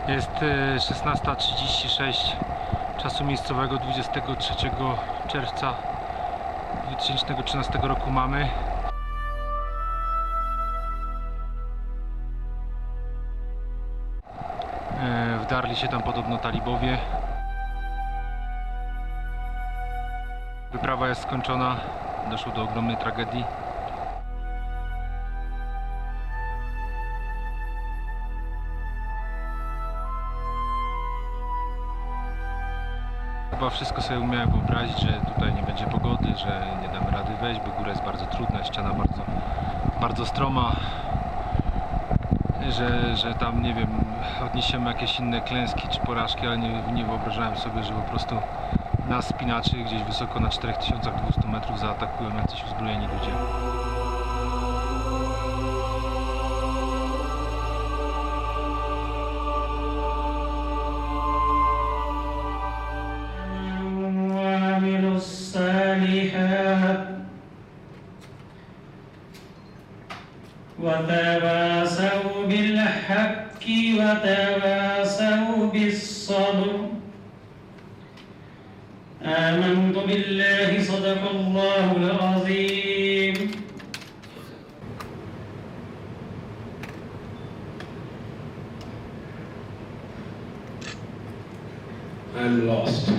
Jest 16:36 czasu miejscowego 23 czerwca 2013 roku mamy. Wdarli się tam podobno talibowie. Wyprawa jest skończona, doszło do ogromnej tragedii. Chyba wszystko sobie umiałem wyobrazić, że tutaj nie będzie pogody, że nie damy rady wejść, bo góra jest bardzo trudna, ściana bardzo stroma, że tam, nie wiem, odniesiemy jakieś inne klęski czy porażki, ale nie wyobrażałem sobie, że po prostu nas spinaczy gdzieś wysoko na 4200 metrów zaatakują jacyś uzbrojeni ludzie. وتواصوا بالحق وتواصوا بالصبر آمنت بالله صدق الله العظيم. I'm lost.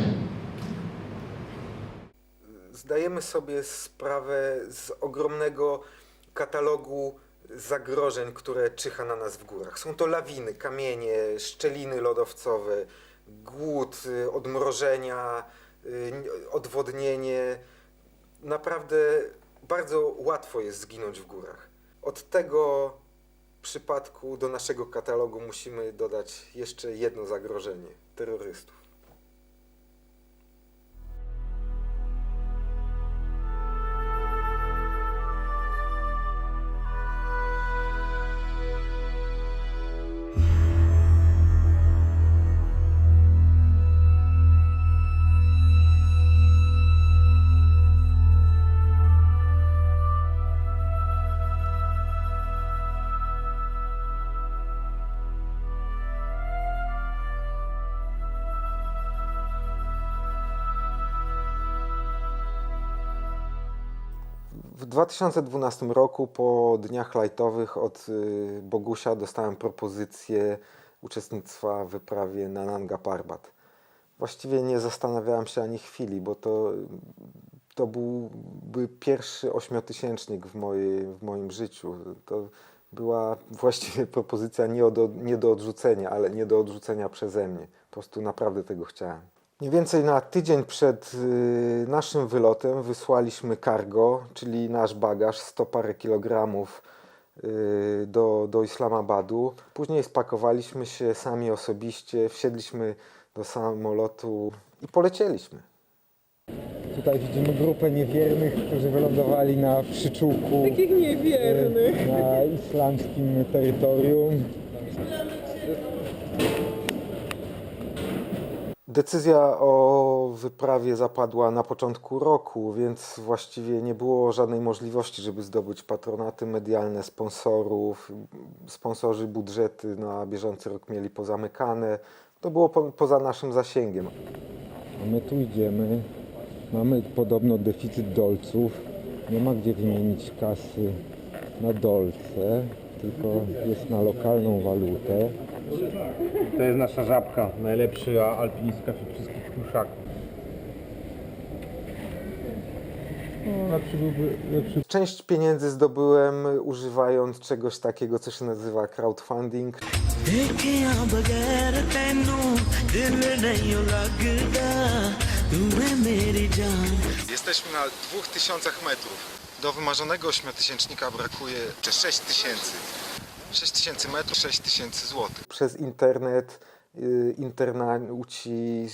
Zdajemy sobie sprawę z ogromnego katalogu zagrożeń, które czyha na nas w górach. Są to lawiny, kamienie, szczeliny lodowcowe, głód, odmrożenia, odwodnienie. Naprawdę bardzo łatwo jest zginąć w górach. Od tego przypadku do naszego katalogu musimy dodać jeszcze jedno zagrożenie – terrorystów. W 2012 roku po dniach lajtowych od Bogusia dostałem propozycję uczestnictwa w wyprawie na Nanga Parbat. Właściwie nie zastanawiałem się ani chwili, bo to byłby pierwszy ośmiotysięcznik w moim życiu. To była właściwie propozycja nie do odrzucenia, ale nie do odrzucenia przeze mnie. Po prostu naprawdę tego chciałem. Mniej więcej na tydzień przed naszym wylotem wysłaliśmy cargo, czyli nasz bagaż, 100 parę kilogramów do Islamabadu. Później spakowaliśmy się sami osobiście, wsiedliśmy do samolotu i polecieliśmy. Tutaj widzimy grupę niewiernych, którzy wylądowali na przyczółku. Takich niewiernych. Na islamskim terytorium. Decyzja o wyprawie zapadła na początku roku, więc właściwie nie było żadnej możliwości, żeby zdobyć patronaty medialne sponsorów. Sponsorzy budżety na bieżący rok mieli pozamykane. To było poza naszym zasięgiem. A my tu idziemy. Mamy podobno deficyt dolców. Nie ma gdzie wymienić kasy na dolce, tylko jest na lokalną walutę. To jest nasza Żabka, najlepsza alpinistka wśród wszystkich pluszaków. Część pieniędzy zdobyłem używając czegoś takiego, co się nazywa crowdfunding. Jesteśmy na 2000 metrów. Do wymarzonego ośmiotysięcznika brakuje 6000. 6000 metrów, 6000 złotych. Przez internet internauci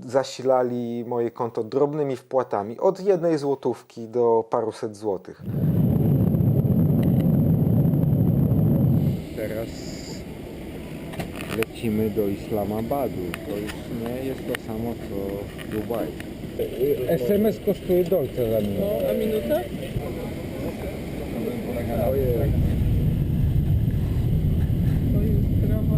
zasilali moje konto drobnymi wpłatami od 1 złotówki do paruset złotych. Teraz lecimy do Islamabadu. To już nie jest to samo co Dubaj. SMS kosztuje dolce za minutę. No, a minuta? To jest trawa.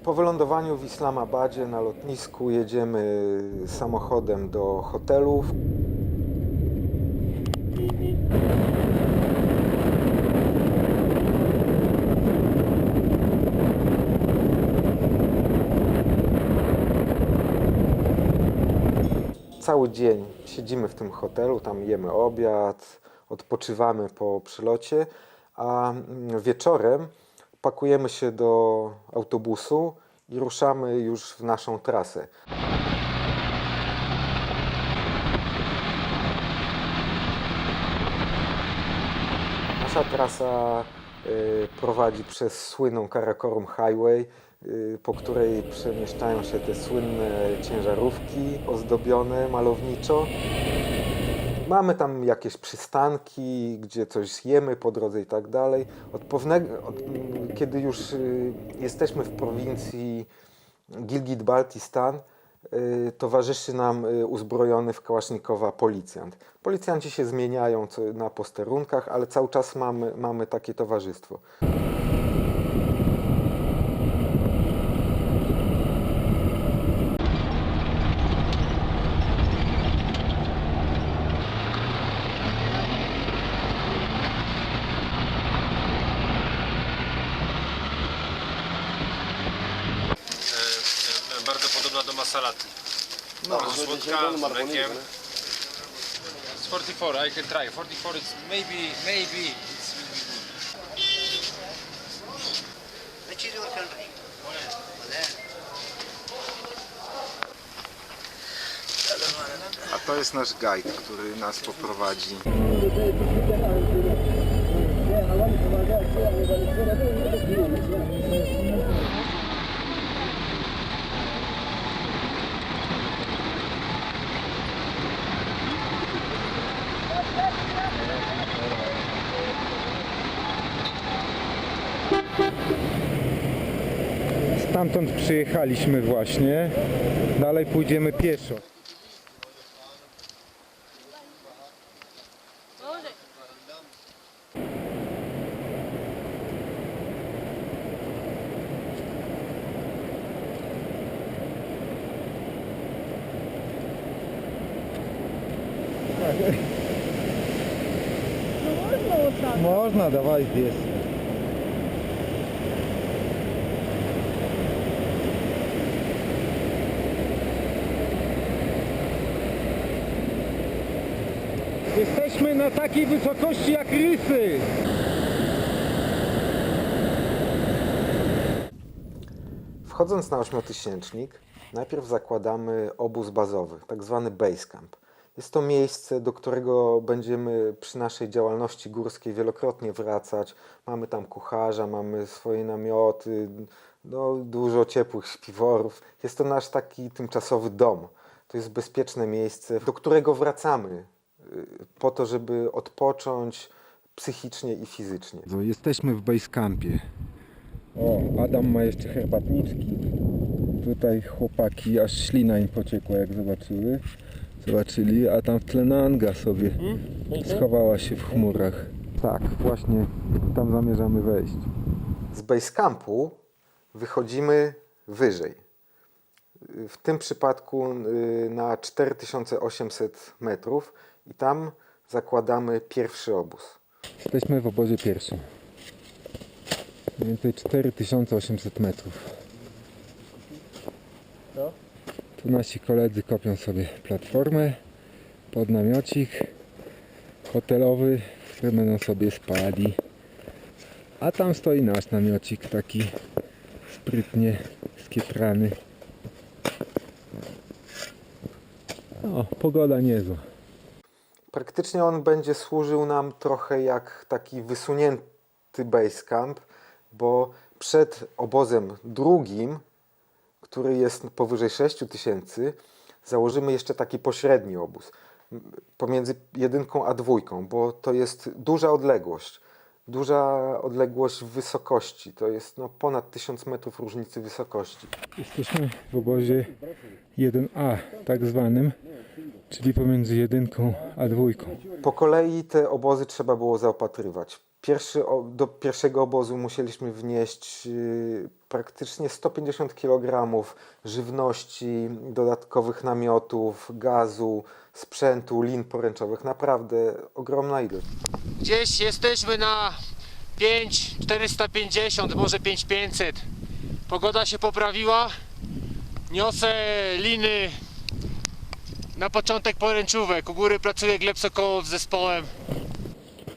Po wylądowaniu w Islamabadzie na lotnisku jedziemy samochodem do hotelów. Cały dzień siedzimy w tym hotelu, tam jemy obiad, odpoczywamy po przylocie, a wieczorem pakujemy się do autobusu i ruszamy już w naszą trasę. Nasza trasa prowadzi przez słynną Karakorum Highway, po której przemieszczają się te słynne ciężarówki ozdobione malowniczo. Mamy tam jakieś przystanki, gdzie coś zjemy po drodze i tak dalej. Kiedy już jesteśmy w prowincji Gilgit-Baltistan, towarzyszy nam uzbrojony w kałasznikowa policjant. Policjanci się zmieniają na posterunkach, ale cały czas mamy takie towarzystwo. Bardzo podobna do masalati. No, słodka, z mlekiem. It's 44, I can try. 44 it's maybe it's Which is your country? A to jest nasz guide, który nas poprowadzi. Stamtąd przyjechaliśmy właśnie. Dalej pójdziemy pieszo. Można, dawaj pies. Jesteśmy na takiej wysokości jak rysy. Wchodząc na ośmiotysięcznik, najpierw zakładamy obóz bazowy, tak zwany base camp. Jest to miejsce, do którego będziemy przy naszej działalności górskiej wielokrotnie wracać. Mamy tam kucharza, mamy swoje namioty, no, dużo ciepłych śpiworów. Jest to nasz taki tymczasowy dom. To jest bezpieczne miejsce, do którego wracamy po to, żeby odpocząć psychicznie i fizycznie. Jesteśmy w base campie. O, Adam ma jeszcze herbatniczki. Tutaj chłopaki, aż ślina im pociekła jak zobaczyli, a tam w tle Nanga sobie schowała się w chmurach. Tak, właśnie tam zamierzamy wejść. Z base campu wychodzimy wyżej. W tym przypadku na 4800 metrów i tam zakładamy pierwszy obóz. Jesteśmy w obozie pierwszym. Mniej więcej 4800 metrów. Tu nasi koledzy kopią sobie platformę pod namiocik hotelowy, w którym będą sobie spali. A tam stoi nasz namiocik taki sprytnie skietrany. O, pogoda niezła. Praktycznie on będzie służył nam trochę jak taki wysunięty base camp, bo przed obozem drugim, który jest powyżej 6000, założymy jeszcze taki pośredni obóz pomiędzy 1 a 2, bo to jest duża odległość w wysokości. To jest ponad 1000 metrów różnicy wysokości. Jesteśmy w obozie 1A, tak zwanym, czyli pomiędzy 1 a 2. Po kolei te obozy trzeba było zaopatrywać. Do pierwszego obozu musieliśmy wnieść praktycznie 150 kg żywności, dodatkowych namiotów, gazu, sprzętu, lin poręczowych. Naprawdę ogromna ilość. Gdzieś jesteśmy na 5,450, może 5,500. Pogoda się poprawiła. Niosę liny na początek poręczówek. U góry pracuje Gleb Sokołow z zespołem.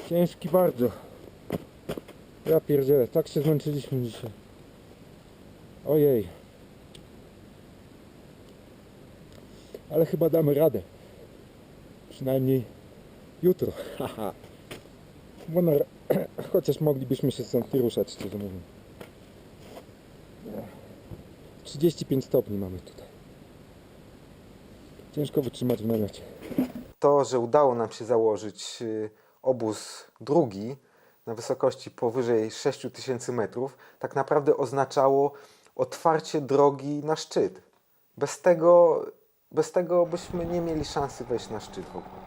Ciężki bardzo. Ja pierdzielę, tak się zmęczyliśmy dzisiaj. Ojej. Ale chyba damy radę. Przynajmniej jutro. Haha. Bo chociaż moglibyśmy się stąd nie ruszać, szczerze mówiąc. 35 stopni mamy tutaj. Ciężko wytrzymać w namiocie. To, że udało nam się założyć obóz drugi na wysokości powyżej 6000 metrów, tak naprawdę oznaczało otwarcie drogi na szczyt. Bez tego byśmy nie mieli szansy wejść na szczyt w ogóle.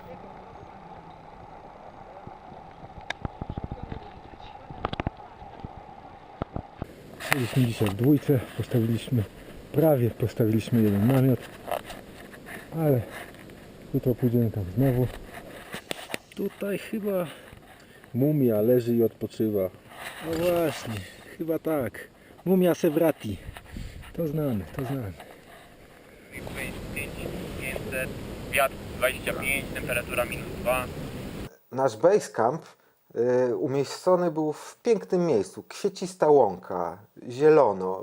Byliśmy dzisiaj w dwójce, postawiliśmy jeden namiot, ale jutro pójdziemy tam znowu. Tutaj chyba mumia leży i odpoczywa. No właśnie, chyba tak. Mumia Sevrati. To znamy. 500, wiatr 25, temperatura -2. Nasz base camp umiejscony był w pięknym miejscu. Kwiecista łąka, zielono,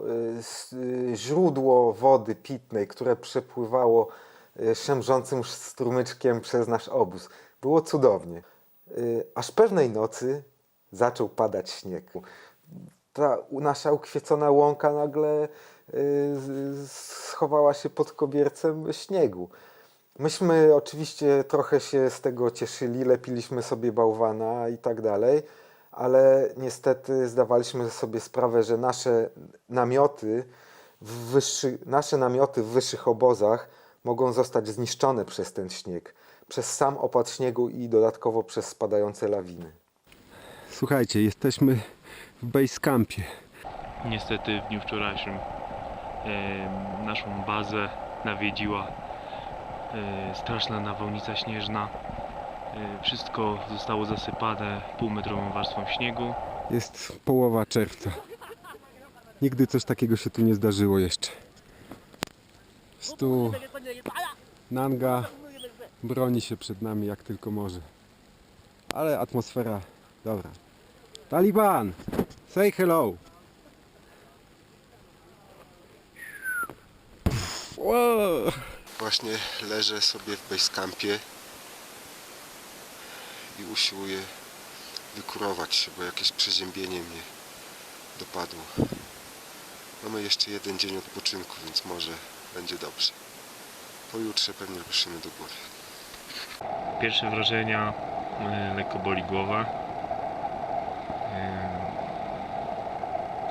źródło wody pitnej, które przepływało szemrzącym strumyczkiem przez nasz obóz. Było cudownie. Aż pewnej nocy zaczął padać śnieg. Ta nasza ukwiecona łąka nagle schowała się pod kobiercem śniegu. Myśmy oczywiście trochę się z tego cieszyli, lepiliśmy sobie bałwana i tak dalej, ale niestety zdawaliśmy sobie sprawę, że nasze namioty w wyższych obozach mogą zostać zniszczone przez ten śnieg, przez sam opad śniegu i dodatkowo przez spadające lawiny. Słuchajcie, jesteśmy w base campie. Niestety w dniu wczorajszym naszą bazę nawiedziła straszna nawałnica śnieżna. Wszystko zostało zasypane półmetrową warstwą śniegu. Jest połowa czerwca. Nigdy coś takiego się tu nie zdarzyło jeszcze. Tu Nanga broni się przed nami jak tylko może. Ale atmosfera dobra. Taliban! Say hello! Wow. Właśnie leżę sobie w basecampie i usiłuję wykurować się, bo jakieś przeziębienie mnie dopadło. Mamy jeszcze jeden dzień odpoczynku, więc może będzie dobrze. Pojutrze pewnie ruszymy do góry. Pierwsze wrażenia, lekko boli głowa.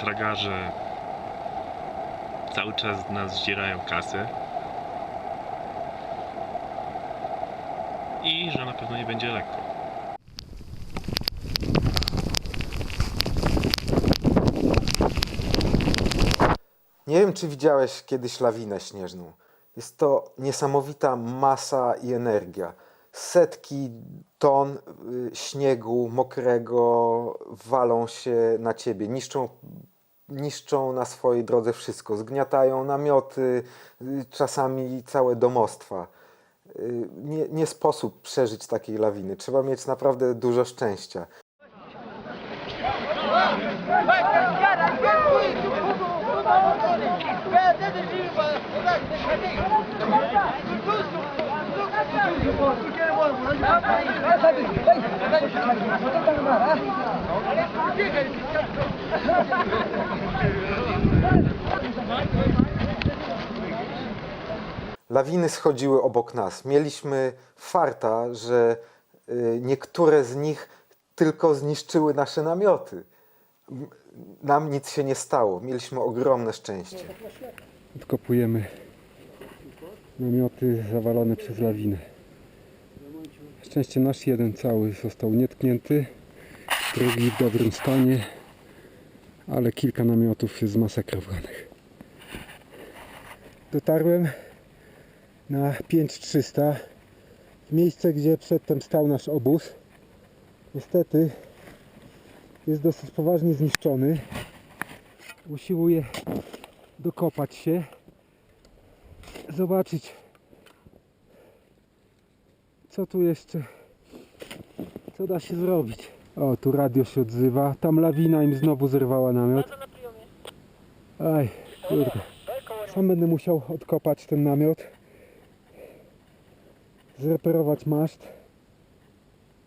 Tragarze cały czas z nas zdzierają kasę. I że na pewno nie będzie lekko. Nie wiem, czy widziałeś kiedyś lawinę śnieżną. Jest to niesamowita masa i energia. Setki ton śniegu mokrego walą się na ciebie, niszczą na swojej drodze wszystko. Zgniatają namioty, czasami całe domostwa. Nie sposób przeżyć takiej lawiny. Trzeba mieć naprawdę dużo szczęścia. Lawiny schodziły obok nas. Mieliśmy farta, że niektóre z nich tylko zniszczyły nasze namioty. Nam nic się nie stało. Mieliśmy ogromne szczęście. Odkopujemy namioty zawalone przez lawinę. Na szczęście nasz jeden cały został nietknięty. Drugi w dobrym stanie, ale kilka namiotów jest zmasakrowanych. Dotarłem na 5300, miejsce, gdzie przedtem stał nasz obóz. Niestety jest dosyć poważnie zniszczony. Usiłuję dokopać się, zobaczyć, co tu jeszcze, co da się zrobić. O, tu radio się odzywa, tam lawina im znowu zerwała namiot. Aj, kurde. Sam będę musiał odkopać ten namiot, zreperować maszt,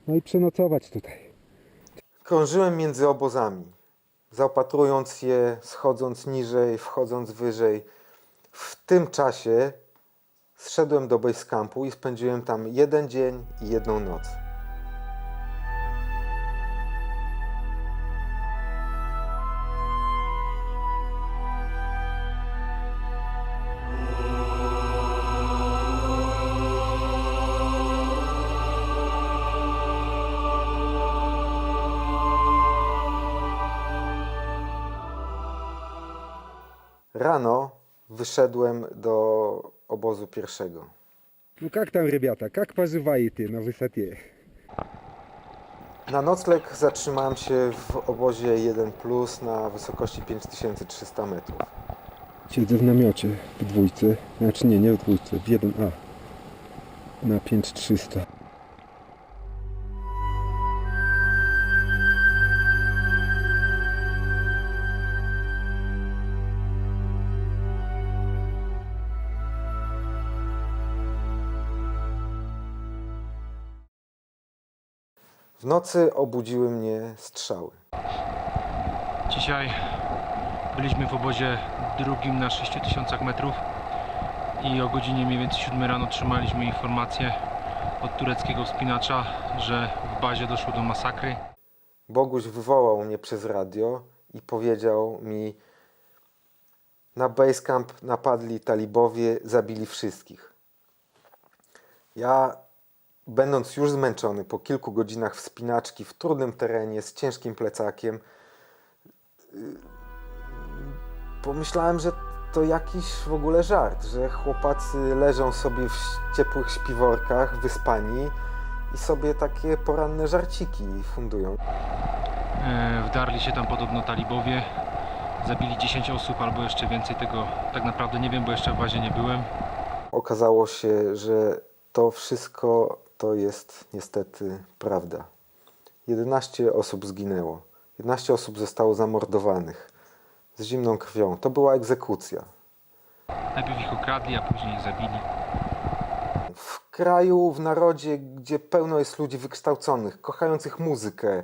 no i przenocować tutaj. Krążyłem między obozami, zaopatrując je, schodząc niżej, wchodząc wyżej. W tym czasie zszedłem do base campu i spędziłem tam jeden dzień i jedną noc. Rano wyszedłem do obozu pierwszego. No jak tam, ребята, как поживаете на высоте? Na nocleg zatrzymałem się w obozie 1+, na wysokości 5300 metrów. Siedzę w namiocie w dwójce, znaczy nie w dwójce, w 1A na 5300. W nocy obudziły mnie strzały. Dzisiaj byliśmy w obozie drugim na 6000 metrów i o godzinie mniej więcej 7 rano otrzymaliśmy informację od tureckiego wspinacza, że w bazie doszło do masakry. Boguś wywołał mnie przez radio i powiedział mi: na basecamp napadli talibowie, zabili wszystkich. Ja, będąc już zmęczony po kilku godzinach wspinaczki w trudnym terenie z ciężkim plecakiem, pomyślałem, że to jakiś w ogóle żart, że chłopacy leżą sobie w ciepłych śpiworkach, wyspani i sobie takie poranne żarciki fundują. Wdarli się tam podobno talibowie, zabili 10 osób albo jeszcze więcej, tego tak naprawdę nie wiem, bo jeszcze w bazie nie byłem. Okazało się, że to wszystko to jest niestety prawda. 11 osób zginęło. 11 osób zostało zamordowanych z zimną krwią. To była egzekucja. Najpierw ich okradli, a później ich zabili. W kraju, w narodzie, gdzie pełno jest ludzi wykształconych, kochających muzykę,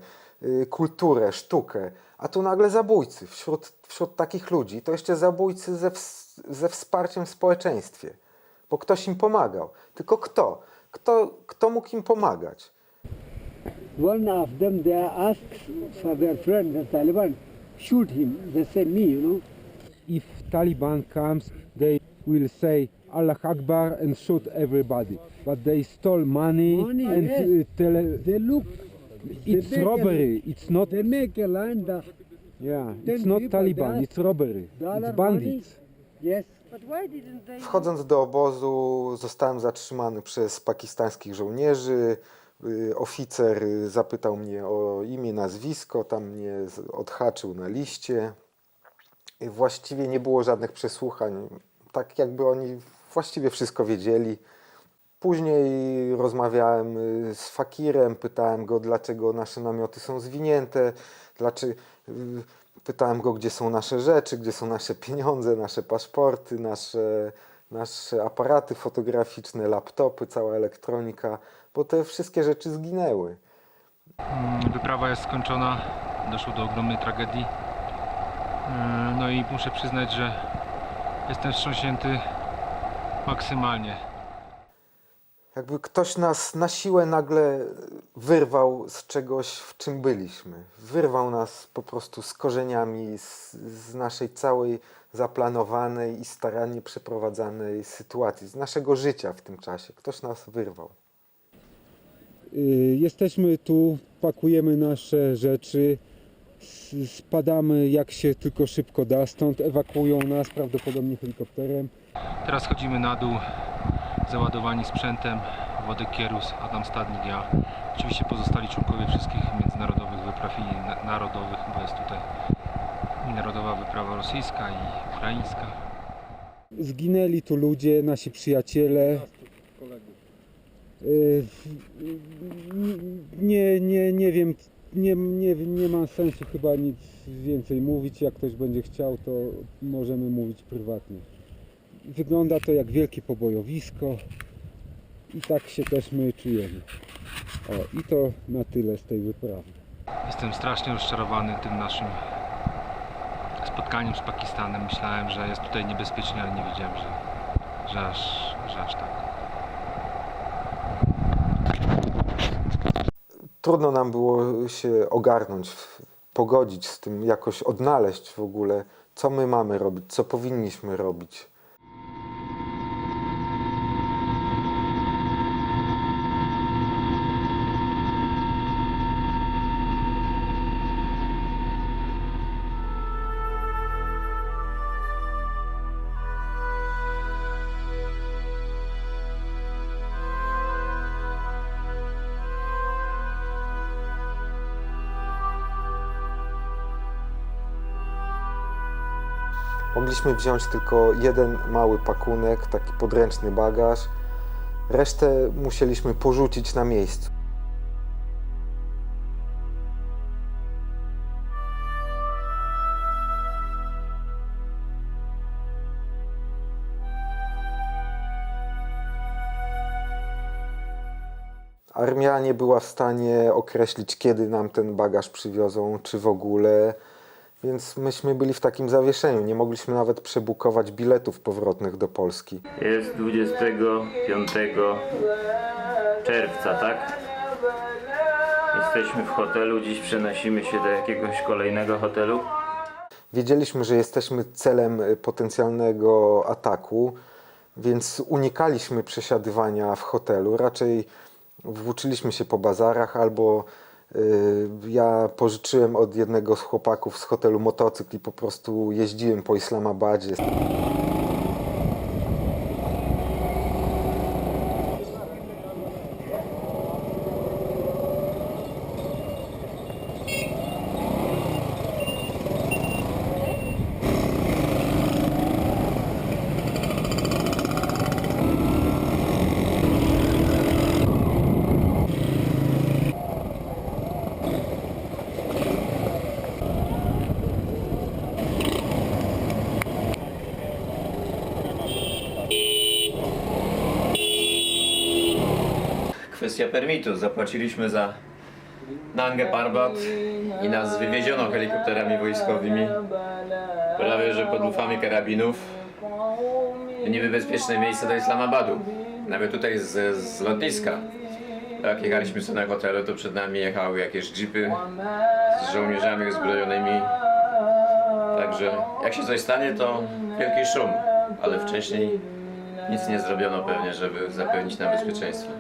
kulturę, sztukę, a tu nagle zabójcy wśród takich ludzi. To jeszcze zabójcy ze wsparciem w społeczeństwie, bo ktoś im pomagał. Tylko kto? Kto mógł im pomagać? One of them, they asked for their friend, the Taliban, shoot him. They said me, you know. If Taliban comes, they will say Allah Akbar and shoot everybody. But they stole money and Yes. They look. it's they make robbery. It's not. They make a line that Yeah, Then it's not people, Taliban. they It's robbery. dollar It's bandits. yes. Wchodząc do obozu, zostałem zatrzymany przez pakistańskich żołnierzy. Oficer zapytał mnie o imię, nazwisko, tam mnie odhaczył na liście. I właściwie nie było żadnych przesłuchań, tak jakby oni właściwie wszystko wiedzieli. Później rozmawiałem z fakirem, pytałem go, dlaczego nasze namioty są zwinięte, pytałem go, gdzie są nasze rzeczy, gdzie są nasze pieniądze, nasze paszporty, nasze aparaty fotograficzne, laptopy, cała elektronika, bo te wszystkie rzeczy zginęły. Wyprawa jest skończona, doszło do ogromnej tragedii. No i muszę przyznać, że jestem wstrząśnięty maksymalnie. Jakby ktoś nas na siłę nagle wyrwał z czegoś, w czym byliśmy. Wyrwał nas po prostu z korzeniami, z naszej całej zaplanowanej i starannie przeprowadzanej sytuacji, z naszego życia w tym czasie. Ktoś nas wyrwał. Jesteśmy tu, pakujemy nasze rzeczy, spadamy jak się tylko szybko da stąd, ewakuują nas prawdopodobnie helikopterem. Teraz chodzimy na dół, załadowani sprzętem, Wodek Kierus, Adam Stadnik, ja. Oczywiście pozostali członkowie wszystkich międzynarodowych wypraw i narodowych, bo jest tutaj i narodowa wyprawa rosyjska i ukraińska. Zginęli tu ludzie, nasi przyjaciele. Nie wiem, nie ma sensu chyba nic więcej mówić. Jak ktoś będzie chciał, to możemy mówić prywatnie. Wygląda to jak wielkie pobojowisko i tak się też my czujemy. O, i to na tyle z tej wyprawy. Jestem strasznie rozczarowany tym naszym spotkaniem z Pakistanem. Myślałem, że jest tutaj niebezpiecznie, ale nie wiedziałem, że aż tak. Trudno nam było się ogarnąć, pogodzić z tym, jakoś odnaleźć w ogóle, co my mamy robić, co powinniśmy robić. Mogliśmy wziąć tylko jeden mały pakunek, taki podręczny bagaż. Resztę musieliśmy porzucić na miejscu. Armia nie była w stanie określić, kiedy nam ten bagaż przywiozą, czy w ogóle. Więc myśmy byli w takim zawieszeniu, nie mogliśmy nawet przebukować biletów powrotnych do Polski. Jest 25 czerwca, tak? Jesteśmy w hotelu, dziś przenosimy się do jakiegoś kolejnego hotelu. Wiedzieliśmy, że jesteśmy celem potencjalnego ataku, więc unikaliśmy przesiadywania w hotelu. Raczej włóczyliśmy się po bazarach albo ja pożyczyłem od jednego z chłopaków z hotelu motocykl i po prostu jeździłem po Islamabadzie. Kwestia permitu. Zapłaciliśmy za Nangę Parbat i nas wywieziono helikopterami wojskowymi prawie że pod lufami karabinów w niebezpieczne miejsce do Islamabadu. Nawet tutaj z lotniska. Jak jechaliśmy sobie na hotelu, to przed nami jechały jakieś jeepy z żołnierzami uzbrojonymi. Także jak się coś stanie, to wielki szum, ale wcześniej nic nie zrobiono pewnie, żeby zapewnić nam bezpieczeństwo.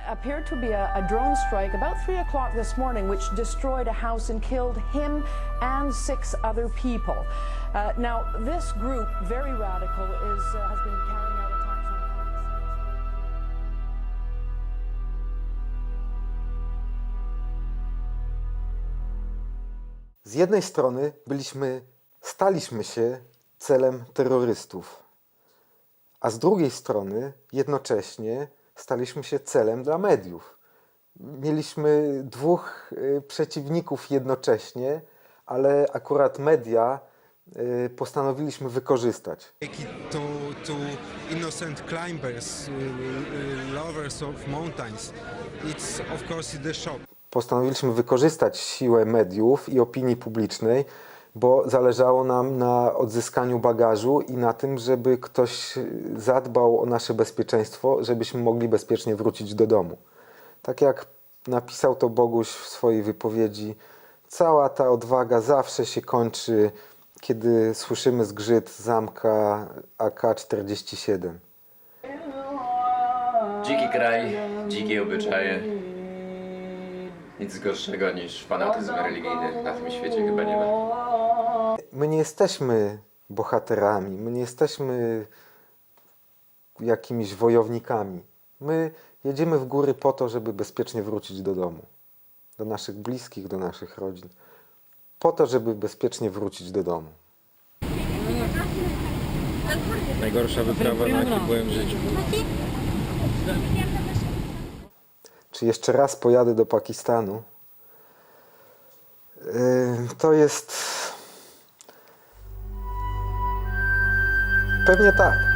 Appeared to be a drone strike about 3 o'clock this morning, which destroyed a house and killed him and 6 other people. Now, this group, very radical, has been carrying out attacks on Pakistan. Z jednej strony staliśmy się celem terrorystów, a z drugiej strony jednocześnie staliśmy się celem dla mediów. Mieliśmy dwóch przeciwników jednocześnie, ale akurat media postanowiliśmy wykorzystać. To innocent climbers, lovers of mountains. It's of course the shock. Postanowiliśmy wykorzystać siłę mediów i opinii publicznej, bo zależało nam na odzyskaniu bagażu i na tym, żeby ktoś zadbał o nasze bezpieczeństwo, żebyśmy mogli bezpiecznie wrócić do domu. Tak jak napisał to Boguś w swojej wypowiedzi, cała ta odwaga zawsze się kończy, kiedy słyszymy zgrzyt zamka AK-47. Dziki kraj, dzikie obyczaje, Nic gorszego niż fanatyzm religijny na tym świecie chyba nie ma. My nie jesteśmy bohaterami, my nie jesteśmy jakimiś wojownikami. My jedziemy w góry po to, żeby bezpiecznie wrócić do domu, do naszych bliskich, do naszych rodzin. Po to, żeby bezpiecznie wrócić do domu. Najgorsza wyprawa, na jakiej byłem w życiu. Czy jeszcze raz pojadę do Pakistanu? To jest... Pewnie tak.